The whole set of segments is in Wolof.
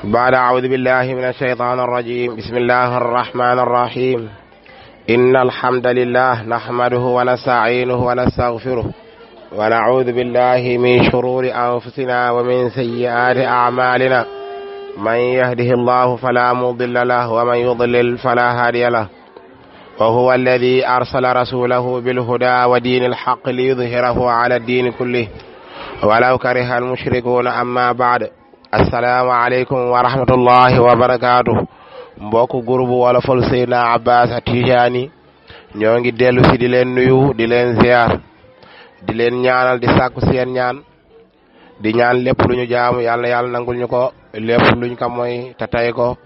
بعد أعوذ بالله من الشيطان الرجيم. بسم الله الرحمن الرحيم. إن الحمد لله نحمده ونستعينه ونستغفره ونعوذ بالله من شرور أنفسنا ومن سيئات أعمالنا. من يهده الله فلا مضل له ومن يضلل فلا هادي له. وهو الذي أرسل رسوله بالهدى ودين الحق ليظهره على الدين كله ولو كره المشركون. أما بعد. السلام عليكم ورحمة الله وبركاته. mbokk groupe wala fol Seydina Abbas Tijani ñoo ngi dellu si di leen nuyu di leen ziar di leen ñaanal di sàkku seen ñaan di ñaan lépp lu ñu jaamu yàlla nangul ñu ko, lépp luñ ko mooy te tay ko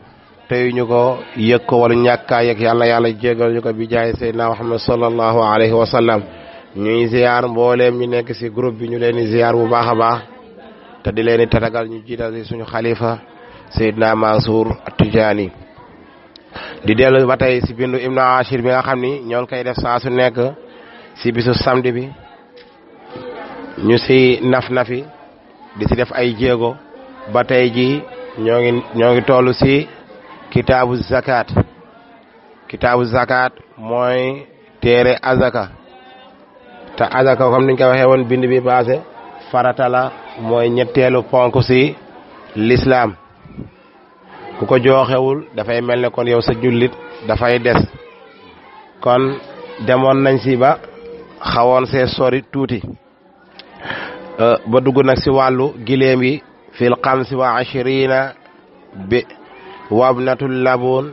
teyuñu ko yëg ko wala ñàkkaa yëg yàlla jégal ñu ko bi jaay Seydina Muhammad sallallahu alayhi wa sallam. ñuy ziar mbooleem ñu nekk si groupe bi ñu leen di ziar bu baax a baax te di leen di tatagal ñu jiital si suñu xalifa Seydina Mansour Tijani. di dellu ba tey si bindu Ibnu Ashir bi nga xam ni ñoo ngi koy def saa su nekk si bisu samedi bi ñu si nafi di si def ay jéego ba tey ji ñoo ngi toll si kitaabu zakat mooy téere azaka te azaka comme niñ ko waxee woon bind bi passé farata la, mooy ñetteelu ponk si l'islam. ku ko joxewul dafay mel ne kon yow sa jullit dafay des. kon demoon nañ si ba xawoon see sori tuuti ba dugg nag si wàllu giléem yi fil xamsi wa ashrina bi wabnatul labun.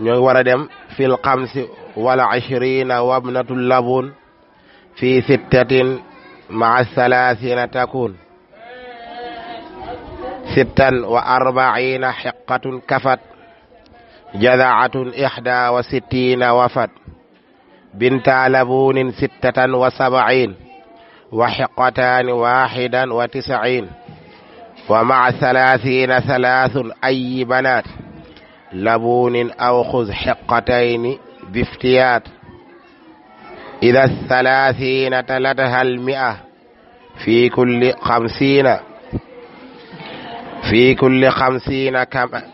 ñoo war a dem fil xamsi wala ashrina wabnatul labun fi sittatin maa salaasina takun sittan wa arbaina xiqatun kafat jadaatun ixda wa sittina wafat binta labunin sittatan wa sabain wa xiqataani waxidan wa tis'in wa maa salaasina salaasun ayi banaat labunin aw xuz xiqatayni biftiyaat ida salaasina talataha almi'a fi kulli xamsiina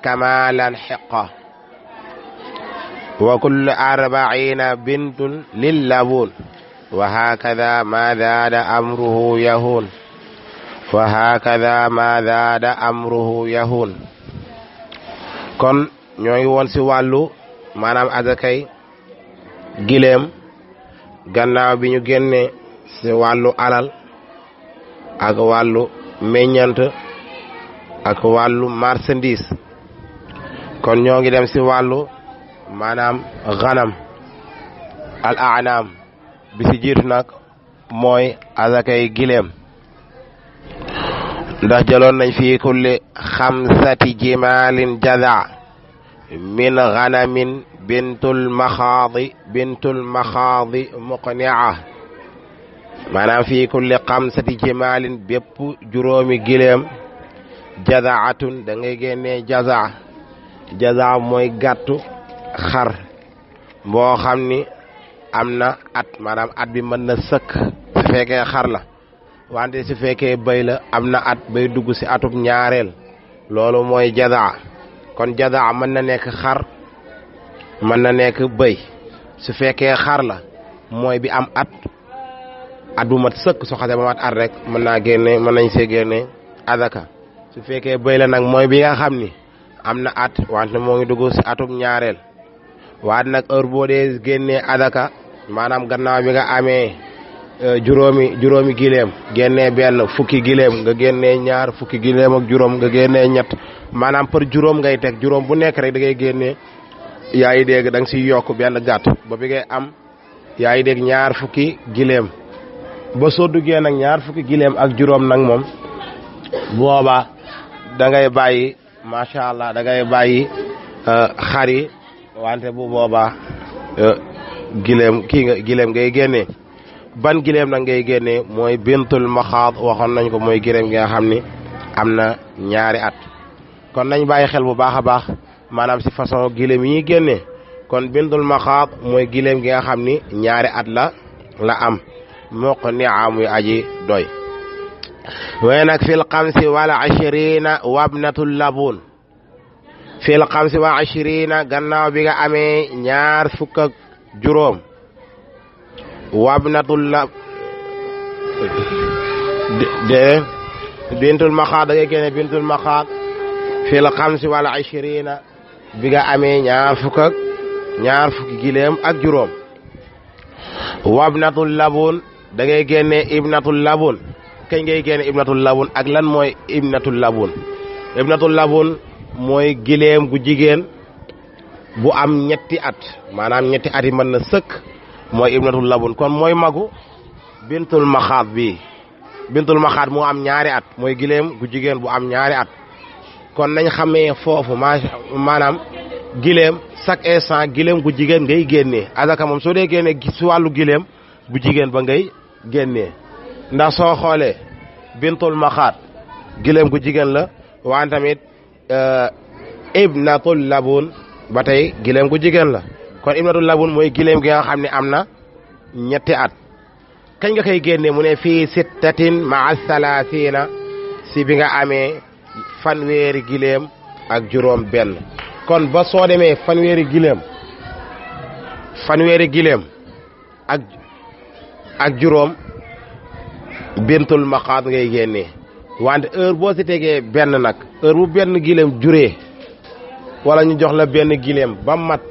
kamalan xiqa wa kulli arbaina bintun lillabun wa hakada ma zaada amruhu yahun. kon ñoo ngi woon si wàllu maanaam azakay gileem gannaaw bi ñu génne si wàllu alal ak wàllu meññant ak wàllu marchandise. kon ñoo ngi dem si wàllu maanaam ganam al anam bi si jiitu nag mooy azakay gileem ndax jëloon nañ fi kulli xamsati jimalin jaza min ganamin bintul maxaadi muqni'a. maanaam fi kulli xamsati jimalin bépp juróomi gileem jazaatun da ngay génnee jaza mooy gàttu xar boo xam ni am na at, maanaam at bi mën na sëkk su fekkee xar la, wante su fekkee bëy la am na at bay dugg si atub ñaareel, loolu mooy jaza. kon jaza mën na nekk xar mën na nekk bëy. su fekkee xar la mooy bi am at bu mat sëkk, su xasee ba mat at rek mën nañ see génne azaka. su fekkee bëy la nag mooy bi nga xam ni am na at wante moo ngi dugg si atub ñaareel. waaye nag heure boo dee génnee azaka maanaam gannaaw bi nga amee juróomi gileem génnee benn fukki gileem nga génnee ñaar fukki gileem ak juróom nga génnee ñett, maanaam par juróom ngay teg, juróom bu nekk rek da ngay génnee yaa ngi dégg da nga siy yokk benn gàtt ba bi ngay am yaa ngi dégg ñaar fukki gileem. ba soo duggee nag ñaar fukki gileem ak juróom nag moom boobaa da ngay bàyyi macha allah da ngay bàyyi xar yi, wante bu boobaa gileem ngay génnee. ban gileem nag ngay génnee mooy bintul maxaad, waxoon nañ ko mooy gileem gi nga xam ni am na ñaari at. kon nañ bàyyi xel bu baax a baax maanaam si façon gileem yi ñuy génnee. kon bintul maxaad mooy gileem gi nga xam ni ñaari at la am muqni'a muy aji doy. waaye nag fil xamsi wala ashrina wabnatul labun fil xamsi wa ashirina gannaaw bi nga amee ñaar fukk ak juróom wabnatul la de bintul maxaat da ngay génne bintul maxaat fil xamsi wala ashirina bi nga amee ñaar fukki gileem ak juróom wabnatul labun da ngay génne ibnatul labun kañ ngay génne ibnatul labun ak lan mooy ibnatul labun ibnatul labun mooy gileem gu jigéen bu am ñetti at maanaam ñetti at yi mën na sëkk mooy ibnatul labun kon mooy magu bintul maxaat bi bintul maxaat moo am ñaari at mooy gileem gu jigéen bu am ñaari at kon nañ xamee foofu maanaam gileem chaque instant gileem gu jigéen ngay génnee azaka moom soo dee génnee si wàllu gileem bu jigéen ba ngay génnee ndax soo xoolee bintul maxaat gileem gu jigéen la waan tamit ibnatul labun ba tey gileem gu jigéen la kon ibnatul labun mooy gileem gi nga xam ne am na ñetti at kañ nga koy génne mu ne fii sittatin maa salaasina si bi nga amee fanweeri gileem ak juróom benn kon ba soo demee fanweeri gileem ak juróom bintul maxaat ngay génne wante heure boo si tegee benn nag heure bu benn gileem juree wala ñu jox la benn gileem ba mat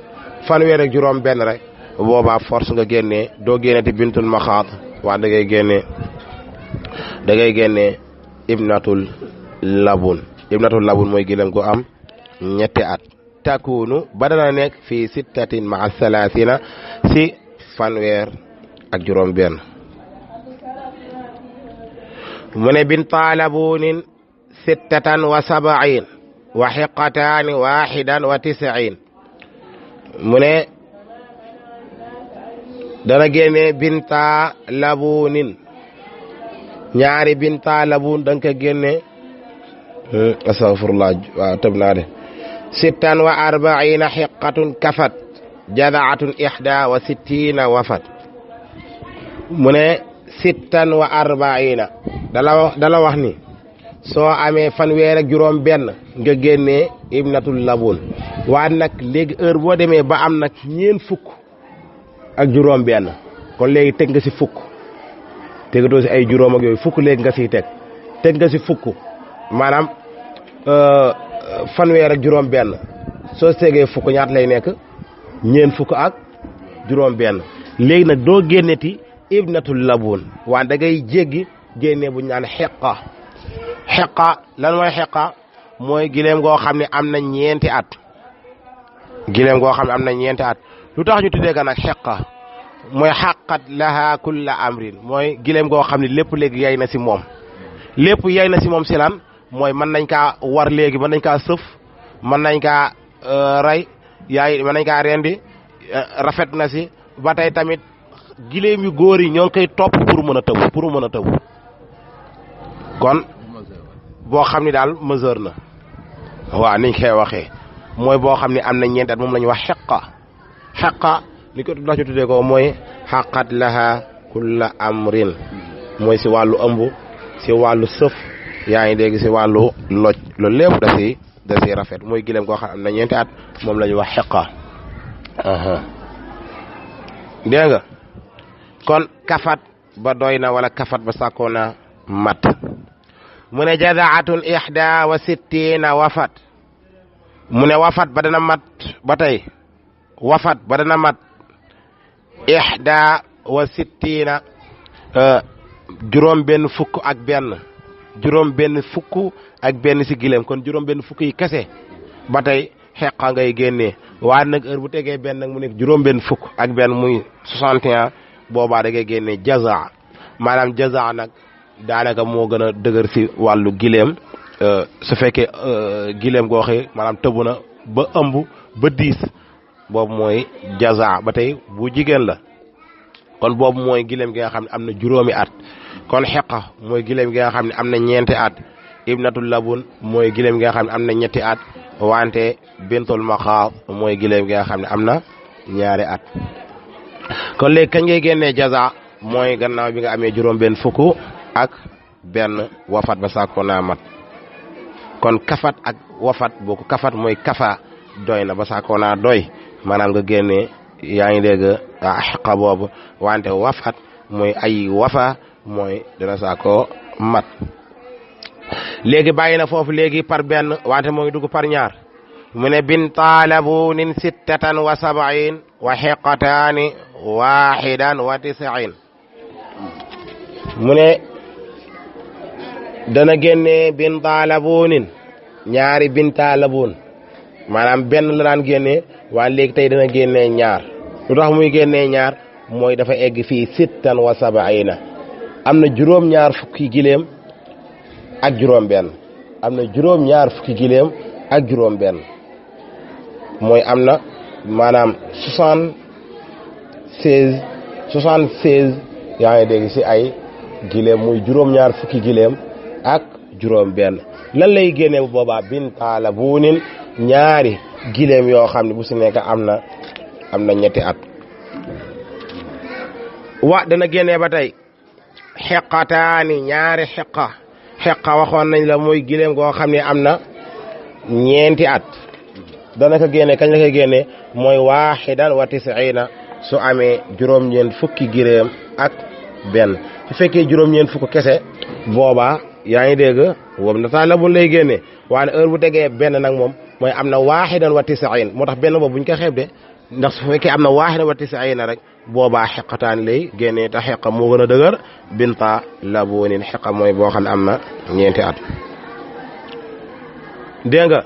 fanweer ak juróom benn rek boobaa force nga génnee doo génne ti bintul maxaat waa da ngay génne ibnatul labun mooy gileem gu am ñetti at takunu ba dana nekk fii sittatin maa salaasina si fanweer ak juróom benn mu ne binta labunin sittatan wa sabain wa xiqataani waxidan wa tis'in mu ne dana génne binta labunin ñaari binta labun danga ko génne astaghfirullah waaw tëb naa de sittan wa arbaina xiqatun kafat jadaatun ihda wa sittina wafat mu ne sittan wa arbaina dala wax ni soo amee fanweer ak juróom benn nga génnee ibnatul labun waa nag léegi heure boo demee ba am nag ñeen fukk ak juróom benn kon léegi teg nga si fukk tegatoo si ay juróom ak yooyu fukk léegi nga siy teg nga si fukk maanaam fanweer ak juróom benn soo tegee fukk ñaat lay nekk ñeen fukk ak juróom benn léegi nag doo génneti ibnatul labun waa da ngay jéggi génne bu ñu naan xeqa lan mooy xeqa mooy gileem goo xam ne am na ñeenti at lu tax ñu tuddee ga nag xeqa mooy xaqat laha kulla amrin mooy gileem goo xam ne lépp léegi yay na si moom si lan mooy mën nañ kaa war léegi mën nañ kaa sëf mën nañ kaa rey mën nañ kaa rendi rafet na si ba tey tamit gileem yu góor yi ñoo ngi koy topp pour mën a tëbu kon boo xam ni daal mesure na waaw niñ koy waxee mooy boo xam ne am na ñeenti at moom la ñuy wax xeqa li ko la ci tuddee ko mooy xaqat laha kulla amrin mooy si wàllu ëmb si wàllu sëf yaa ngi dégg si wàllu loj loolu lépp da si rafet mooy gileem koo xam am na ñeenti at moom la ñuy wax xeqa dégg nga kon kafat ba doy na wala kafat ba sàkkoo na mat mu ne jadaatun ihda wa sittina wafat mu ne wafat ba dana mat ba tey wafat ba dana mat ihda wa sittina juróom benn fukk ak benn si gileem kon juróom benn fukk yi kese ba tey xeqa ngay génnee waaye nag heure bu tegee benn nag mu nekk juróom benn fukk ak benn muy 61 boobaa da ngay génnee jaza maanaam jaza nag daanaka moo gën a dëgër si wàllu gileem su fekkee gileem goo xëy maanaam tëbu na ba ëmb ba 10 boobu mooy jaza ba tey bu jigéen la kon boobu mooy gileem gi nga xam ne am na juróomi at kon xeqa mooy gileem gi nga xam ne am na ñeenti at ibnatul labun mooy gileem gi nga xam ne am na ñetti at wante bintul maxaat mooy gileem gi nga xam ne am na ñaari at kon léegi kañ ngay génnee jaza mooy gannaaw bi nga amee juróom benn fukk ak benn wafat ba sàkko naa mat kon kafat ak wafat boo ko kafat mooy kafa doy na ba saakoo naa doy maanaam nga génnee yaa ngi dégg xiqa boobu wante wafat mooy ay wafa mooy dana saakoo mat léegi bàyyi na foofu léegi par benn wante mooy dugg par ñaar mu ne binta labunin sittatan wa sab'in wa xiqataani waxidan wa tis'in mu ne dana génnee binta labunin ñaari binta labun maanaam benn la daan génnee waa léegi tey dana génnee ñaar lu tax muy génnee ñaar mooy dafa egg fii sittan wa sab'ina am na juróom-ñaar fukki giléem ak juróom benn am na juróom-ñaar fukki giléem ak juróom benn mooy am na maanaam 76 yaa ngi dégg ci ay giléem muy juróom-ñaar fukki giléem ak juróom benn lan lay génne bu boobaa binta labunin ñaari giléem yoo xam ne bu ci nekk am na ñetti at wa dana génne ba tey xiqataani ñaari xiqa waxoon nañ la mooy giléem goo xam ne am na ñeenti at dana ko génne kañ la ko génne mooy waxidan wa tis'ina su amee juróom-ñeent fukki giléem ak benn su fekkee juróom-ñeent fukk kese boobaa yaa ngi dégg boobu nata labun lay génne waaye heure bu tegee benn nag moom mooy am na waxidan wa tis'in moo tax benn boobu buñ ko xeeb de ndax su fekkee am na waxidan wa tis'ina rek boobaa xiqataan lay génne te xiqa moo gën a dëgër binta labunin xiqa mooy boo xam ne am na ñeenti at dégg nga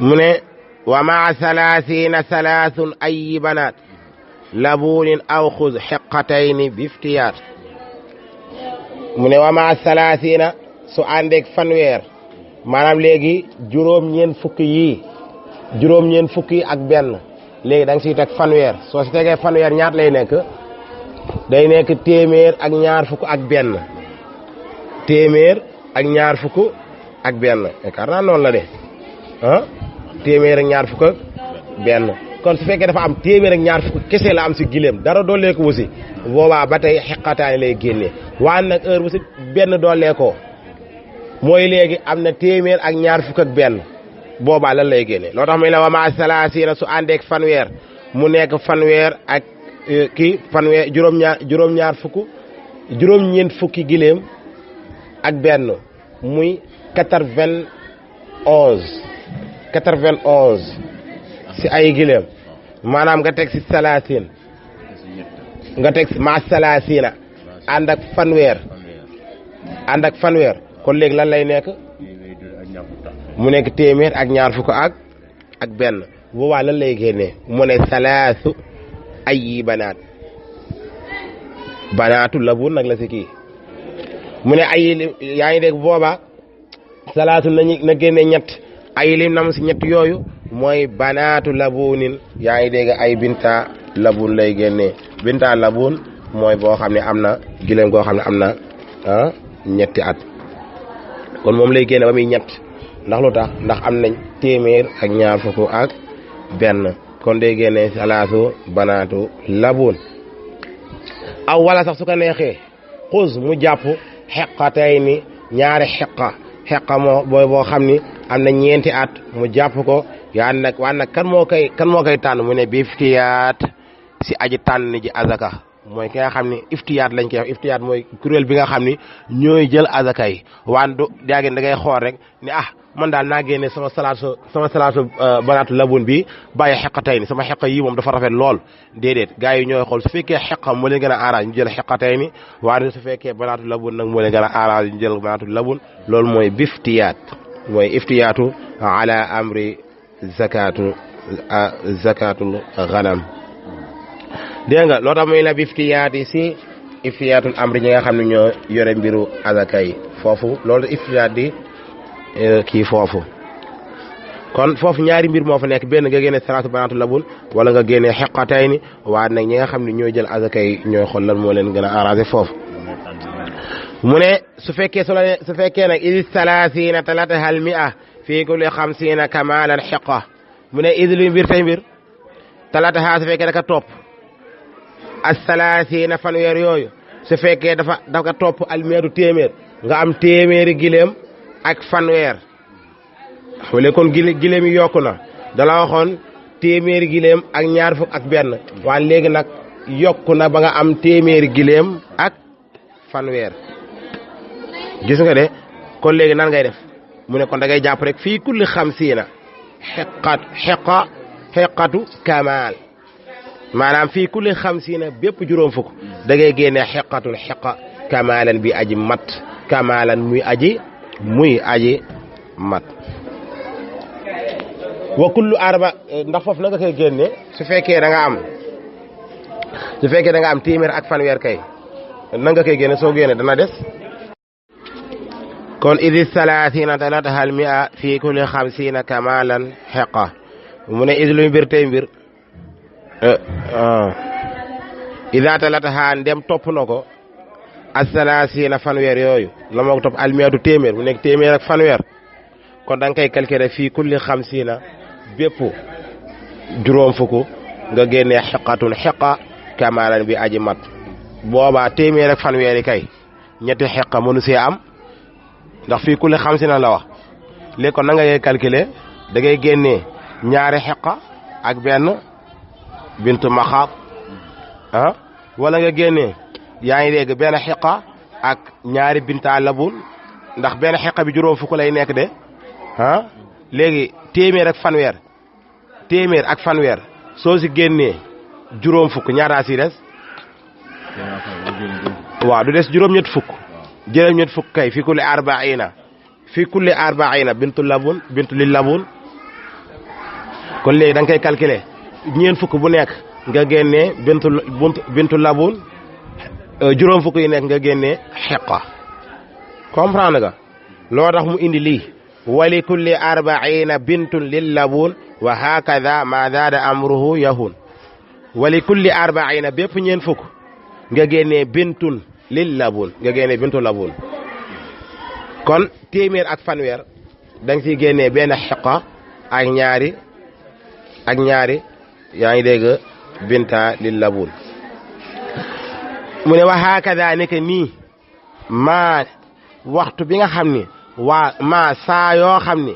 mu ne wa maa salaasina salaasun ay banaat labunin aw xuz xiqatayni biftiyaat mu ne wa maa salaasina su àndeeg fanweer maanaam léegi juróom-ñeent fukki ak benn léegi da nga siy teg fanweer soo si tegee fanweer ñaat lay nekk day nekk téeméer ak ñaar fukk ak benn téeméer ak ñaar fukk ak benn yaakaar naa noonu la de téeméer ak ñaar fukk ak benn kon su fekkee dafa am téeméer ak ñaar fukk kese la am si gileem dara dooleeku wu si boobaa ba tey xiqataani lay génnee waaye nag heure bu si benn dooleekoo mooy léegi am na téeméer ak ñaar fukk ak benn boobaa lan lay génne loo tax muy la wa ma salaasina su àndeek fanweer mu nekk fanweer ak fanweer juróom-ñeent fukki giléem ak benn muy 91 si ay giléem maanaam nga teg si salaasin nga teg si ma salaasina ànd ak fanweer kon léegi lan lay nekk mu nekk téeméer ak ñaar fukk ak benn boobaa lan lay génnee mu ne salaasu ay banaatu labun nag la si kii mu ne ay yaa ngi dégg boobaa salaasu na génne ñett ay lim nam si ñett yooyu mooy banaatu labunin yaa ngi dégg ay binta labun lay génnee binta labun mooy boo xam ne am na gileem goo xam ne am na ñetti at kon moom lay génne ba muy ñett ndax lu tax ndax am nañ téeméer ak ñaar fukk ak benn kon day génne salaasu banaatu labun aw wala sax su ko neexee xuz mu jàpp xiqatayni ñaari xiqa boo xam ni am na ñeenti at mu jàpp ko yaa nag waa nag kan moo koy tànn mu ne biftiyaat si aji tànn ji azaka mooy ki nga xam ne iftiyaat lañ koy wax iftiyaat mooy kuréel bi nga xam ni ñooy jël azaka yi waan du jaageen da ngay xool rek ni man daal naa génne sama salaatu banaatu labun bi bàyyi xiqatayni sama xiqa yi moom dafa rafet lool déedéet gars yi ñooy xool su fekkee xiqa moo leen gën a arrange ñu jël xiqatayni waaye su fekkee banaatu labun nag moo leen gën a arrange ñu jël banaatu labun loolu mooy biftiyaat mooy iftiyaatu ala amri zakatul ghanam dégg nga loo tax muy la biftiyaat yi si iftiyaatul amri ñi nga xam ne ñoo yore mbiru azaka yi foofu loolu iftiyaat di kii foofu kon foofu ñaari mbir moo fa nekk benn nga génne salaatu banaatu labun wala nga génne xiqatayni waaye nag ñi nga xam ne ñooy jël azaka yi ñooy xool lan moo leen gën a arrangé foofu mu ne su fekkee nag idi salaasina talatahal mi'a fii kulli xamsina kamalan xiqa mu ne idi luy mbir tey mbir talataha su fekkee daka topp as salaasina fanweer yooyu su fekkee dafa topp almeedu téeméer nga am téeméeri gileem ak fanweer wala kon gileem yi yokku na dala waxoon téeméeri gileem ak ñaar fukk ak benn waaye léegi nag yokku na ba nga am téeméeri gileem ak fanweer gis nga de kon léegi nan ngay def mu ne kon da ngay jàpp rek fii kulli xamsiina xeqatu kamal maanaam fii kulli xamsiina bépp juróom fukk da ngay génne xeqatul xeqa kamalan bi aji mat kamalan muy aji mat wa kullu arba ndax foofu na nga koy génne su fekkee da nga am téeméer ak fanweer kay na nga koy génne soo génne dana des kon idi salaasina talataha al mi'a fi kulli xamsiina kamalan xeqa mu ne is luy mbir tey mbir ida talataha ndem topp na ko as-salaasina fanweer yooyu la moo ko topp al mi'atu téeméer mu nekk téeméer ak fanweer kon da nga koy calculer fii kulli xamsiina bépp juróom fukk nga génnee xeqatun xeqa kamalan bi aji mat boobaa téeméer ak fanweeri kay ñetti xeqa mënu see am ndax fii kulli xamsiina la wax léegi kon na nga ngay calculer da ngay génnee ñaari xeqa ak benn bintu maxaat wala nga génnee yaa ngi dégg benn xeqa ak ñaari binta labun ndax benn xeqa bi juróom fukk lay nekk de léegi téeméer ak fanweer soo si génnee juróom fukk ñaata si des waaw du des juróom-ñett fukk juróom-ñett fukk kay fi kulli arbaina bintu lil labun kon léegi da nga koy calculer ñeent fukk bu nekk nga génnee bintu labun juróom fukk yi nekk nga génnee xeqa comprendre nga loo tax mu indi lii wali kulli arbaina bintun lil labun wa hakada ma zaada amruhu yahun wali kulli arbaina bépp ñeent fukk nga génnee bintun lil labun nga génnee bintu labun kon téeméer ak fanweer da nga siy génnee benn xeqa ak ñaari yaa ngi dégg binta lil labun mu ne wa hakada nekk nii maa waxtu bi nga xam ni maa saa yoo xam ni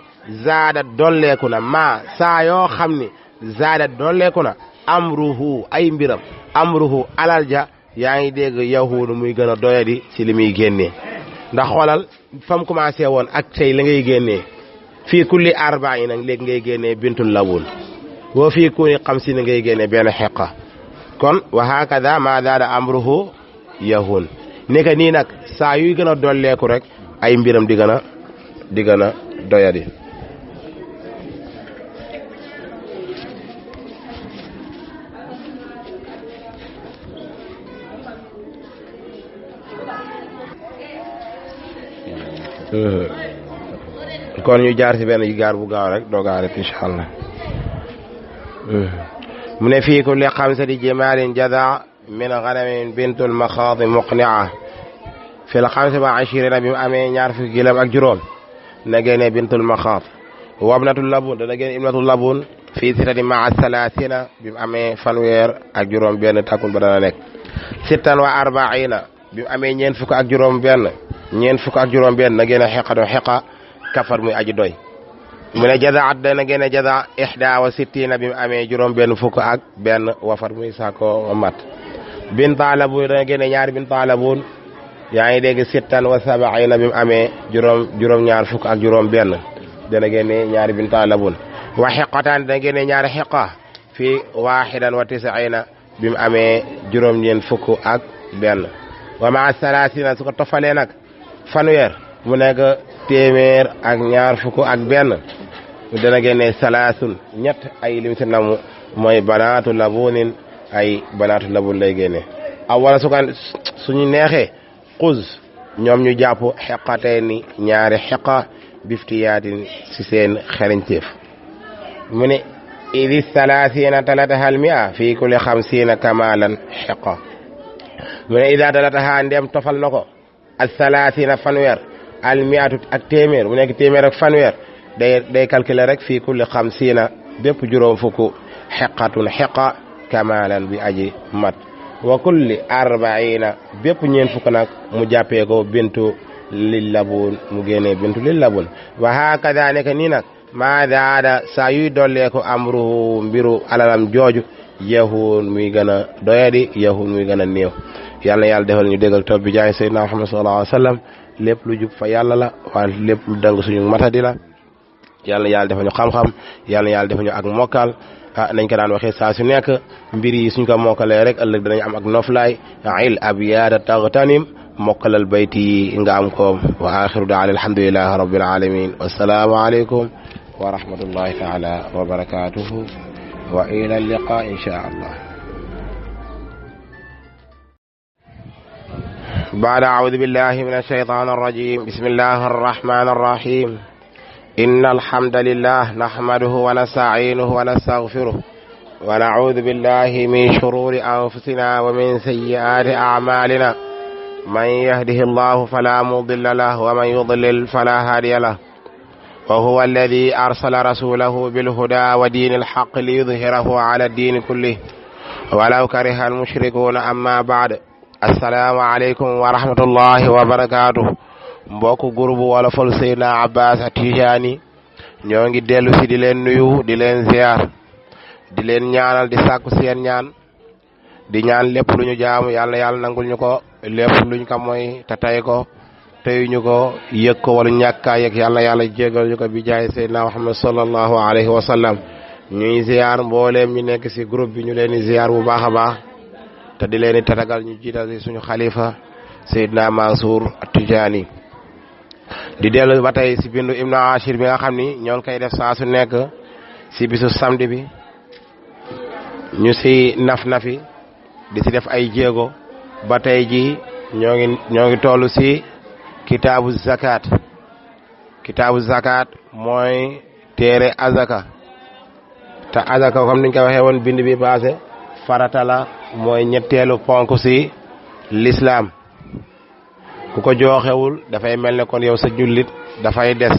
zaada dolleeku na amruhu ay mbiram amruhu alal ja yaa ngi dégg yahuunu muy gën a doyadi ci li muy génnee ndax xoolal fam commencé woon ak tey la ngay génnee fii kulli arba'in nag léegi ngay génnee bintul labun boo fii kulli xamsiin ngay génnee benn xeqa kon wa hakada ma zaada amruhu yahun nekk nii nag saa yuy gën a dolleeku rek ay mbiram di gën a doyadi kon ñu jaar ci benn gaar bu gaaw rek doo gaaw rek incha allah mu ne fii kulli xamsati jimaalin jada min ganamin bintul maxaadi muqnia fi l xamsa ba ashirina bi mu amee ñaar fukki gilam ak juróom na génne bintul maxaad wabnatul labun dana génne ibnatul labun fii sitati maa salaasina bi mu amee fanweer ak juróom benn takkul ba dana nekk sittan wa arbaina bi mu amee ñeent fukk ak juróom benn na génne xeqatu xeqa kafar muy aji doy mu ne jazaat dana génne jaza ihda wa sittina bi mu amee juróom benn fukk ak benn wafar muy saako mat binta labun dana génne ñaari binta labun yaa ngi dégg sittan wa sabaina bi mu amee juróom ñaar fukk ak juróom benn dana génne ñaari binta labun wa xeqataan dana génne ñaari xeqa fii waxidan wa tisaina bi mu amee juróom ñeen fukk ak benn wa maa salaasina su ko tofalee nag fanweer mu nekk téeméer ak ñaar fukk ak benn dana génne salaasun ñett ay lim si namu mooy banaatu labunin ay banaatu labun lay génne aw wala suñu neexee xuz ñoom ñu jàpp xeqatee ni ñaari xeqa biftiyaatin si seen xereñteef mu ne idi salaasina talataha al mi'a fi kulli xamsiina kamalan xeqa mu ne ida talataha ndem tofal na ko al salaasina fanweer al mi'atu ak téeméer mu nekk téeméer ak fanweer day calculer rek fii kulli xamsiina bépp juróom fukk xeqatun xeqa kamalan bi aji mat wa kulli arbaina bépp ñeen fukk nag mu jàppee ko bintu lil labun mu génnee bintu lil labun wa hakada nekk nii nag maa daada saa yuy dollee ko amruhu mbiru alalam jooju yahun muy gën a doyadi yahun muy gën a néew yàlla na yàlla defal ñu dégg ak topp bi jaay sayyidina Muhammad sallallahu alayhi wa sallam lépp lu jub fa yàlla la waaye lépp lu dëng suñu matadi la yàlla na yàlla defal ñu xam-xam yàlla na yàlla defal ñu ak mokkal nañ ko daan waxee saa su nekk mbir yi suñ ko mokkalee rek ëllëg danañ am ak noflaay il abyaada taghtanim mokkalal bayti nga am ko wa axiru daana alhamdulillahi rabbil alamin wassalaamu alaykum wa rahmatullahi taala wa barakatuhu wa ila liqa insha allah بعد أعوذ بالله من الشيطان الرجيم بسم الله الرحمن الرحيم إن الحمد لله نحمده ونستعينه ونستغفره ونعوذ بالله من شرور أنفسنا ومن سيئات أعمالنا من يهده الله فلا مضل له ومن يضلل فلا هادي له وهو الذي أرسل رسوله بالهدى ودين الحق ليظهره على الدين كله ولو كره المشركون أما بعد السلام عليكم ورحمة الله وبركاته mbokk groupe Wolofal Seydina Abbas Tijani ñoo ngi dellu si di leen nuyu di leen ziar di leen ñaanal di sàkku seen ñaan di ñaan lépp lu ñu jaamu yàlla yàlla nangul ñu ko lépp luñ ko mooy te tay ko teyuñu ko yëg ko wala ñàkkaa yëg yàlla yàlla jégal ñu ko bi jaay Seydina Muhammad sallallahu alayhi wa sallam ñuy ziar mbooleem ñu nekk si groupe bi ñu leen di ziar bu baax a baax te di leen di tatagal ñu jiital si suñu xalifa Seydina Mansour Tijani di dellu ba tey si bindu Ibnu Ashir bi nga xam ni ñoo ngi koy def saa su nekk si bisu samedi bi ñu si nafi di si def ay jéego ba tey ji ñoo ngi toll si kitaabu zakat mooy téere azaka te azaka comme niñ ko waxee woon bind bi passé farata la mooy ñetteelu ponk si l'islam ku ko joxewul dafay mel ne kon yow sa jullit dafay des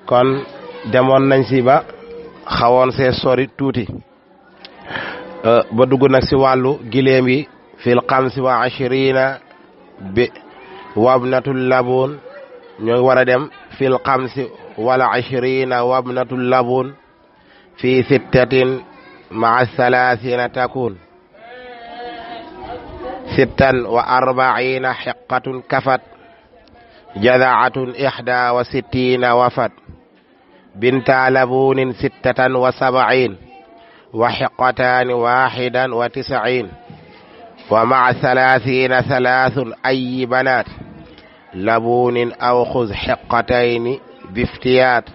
kon demoon nañ si ba xawoon see sori tuuti ba dugg nag si wàllu giléem yi fil xamsi wa ashrina bi wabnatul labun ñoo war a dem fil xamsi wala ashrina wabnatul labun fi sittatin maa thalathina takun sittan wa arbaina xiqatun kafat jadaatun ixda wa sittina wafat binta labunin sittatan wa sabain wa xiqatani waxidan wa tisain wa maa thalathina thalathun ayi banat labunin aw xuz xiqatayni biftiyat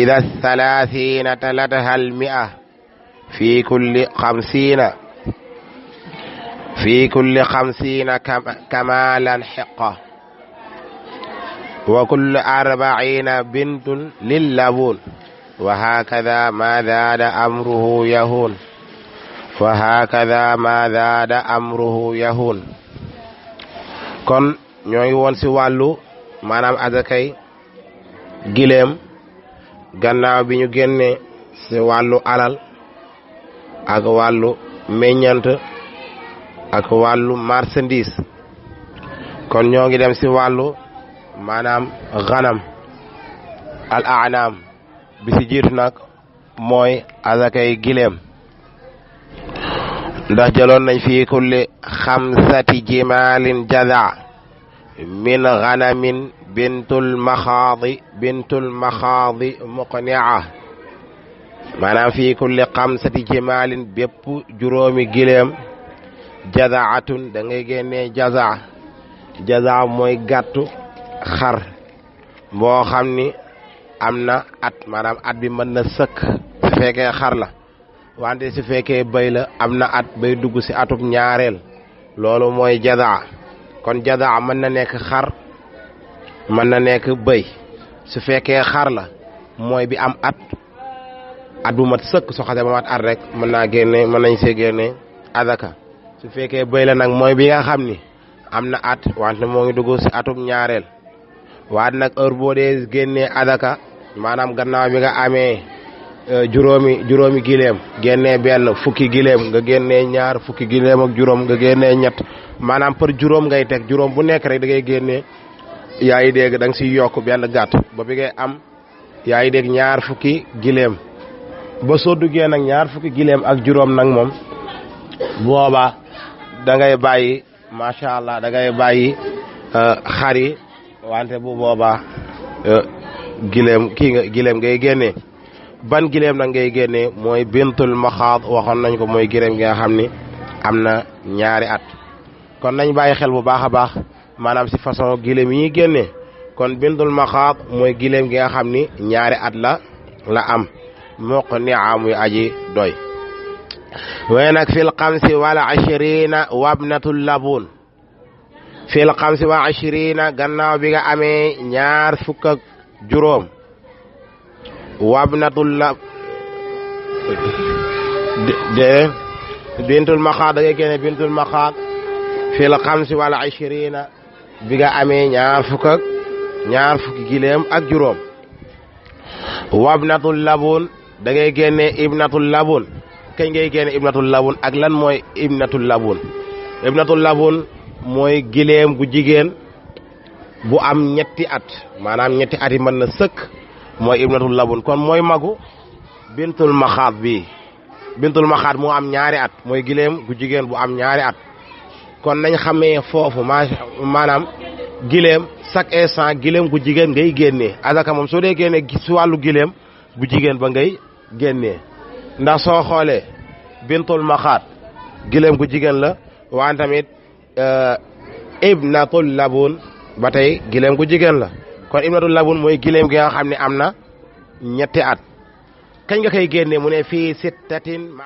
ida thalathina talataha almia fi kulli خمسين كمالا حقة وكل 40 بنت للبون وهكذا ما زاد أمره يهون kon ñoo ngi woon si wàllu maanaam azakay gileem gannaaw bi ñu génne si wàllu alal ak wàllu meññant ak wàllu marchandise kon ñoo ngi dem si wàllu maanaam ganam al anam bi si jiitu nag mooy azakay gileem ndax jëloon nañ fi kulli 5 jimalin jaza min ganamin bintul maxaadi muqni'a maanaam fi kulli 5 jimalin bépp juróomi gileem jazaatun da ngay génnee jaza mooy gàttu xar boo xam ni am na at maanaam at bi mën na sëkk su fekkee xar la wante su fekkee bëy la am na at bay dugg si atub ñaareel loolu mooy jaza kon jaza mën na nekk xar mën na nekk bëy su fekkee xar la mooy bi am at bu mat sëkk soo xasee ba mat at rek mën nañ see génne azaka su fekkee bëy la nag mooy bi nga xam ni am na at wante moo ngi dugg si atub ñaareel waat nag heure boo dee génnee azaka maanaam gannaaw bi nga amee juróomi gileem génnee benn fukki gileem nga génnee ñaar fukki gileem ak juróom nga génnee ñett maanaam par juróom ngay teg juróom bu nekk rek da ngay génnee yaa ngi dégg da nga siy yokk benn gàtt ba bi ngay am yaa ngi dégg ñaar fukki gileem ba soo duggee nag ñaar fukki gileem ak juróom nag moom booba da ngay bàyyi macha allah da ngay bàyyi xar yi wante bu boobaa gileem ngay génnee ban gileem nag ngay génnee mooy bintul maxaad waxoon nañ ko mooy gileem gi nga xam ni am na ñaari at kon nañ bàyyi xel bu baax a baax maanaam si façon gileem yi ñuy génnee kon bintul maxaad mooy gileem gi nga xam ni ñaari at la am moo ko ni amuy aji doy waaye nag fil xamsi wal ashrina wabnatul labun fil xamsi wal ashrina gannaaw bi nga amee ñaar fukk ak juróom wabnatul lab de bintul maxaad da ngay génne bintul maxaad fil xamsi wal ashrina bi nga amee ñaar fukki gileem ak juróom wabnatul labun da ngay génne ibnatul labun kañ ngay génne ibnatul labun ak lan mooy ibnatul labun ibnatul labun mooy gileem gu jigéen bu am ñetti at maanaam ñetti at yi mën na sëkk mooy ibnatul labun kon mooy magu bintul maxaad bi bintul maxaad moo am ñaari at mooy gileem gu jigéen bu am ñaari at kon nañ xamee foofu maanaam gileem chaque instant gileem gu jigéen ngay génnee azaka moom soo dee génnee si wàllu gileem bu jigéen ba ngay génnee ndax soo xoolee bintul maxaat gileem gu jigéen la waan tamit ibnatul labun ba tey gileem gu jigéen la kon ibnatul labun mooy gileem gi nga xam ne am na ñetti at kañ nga koy génnee mu ne fii sittatin ma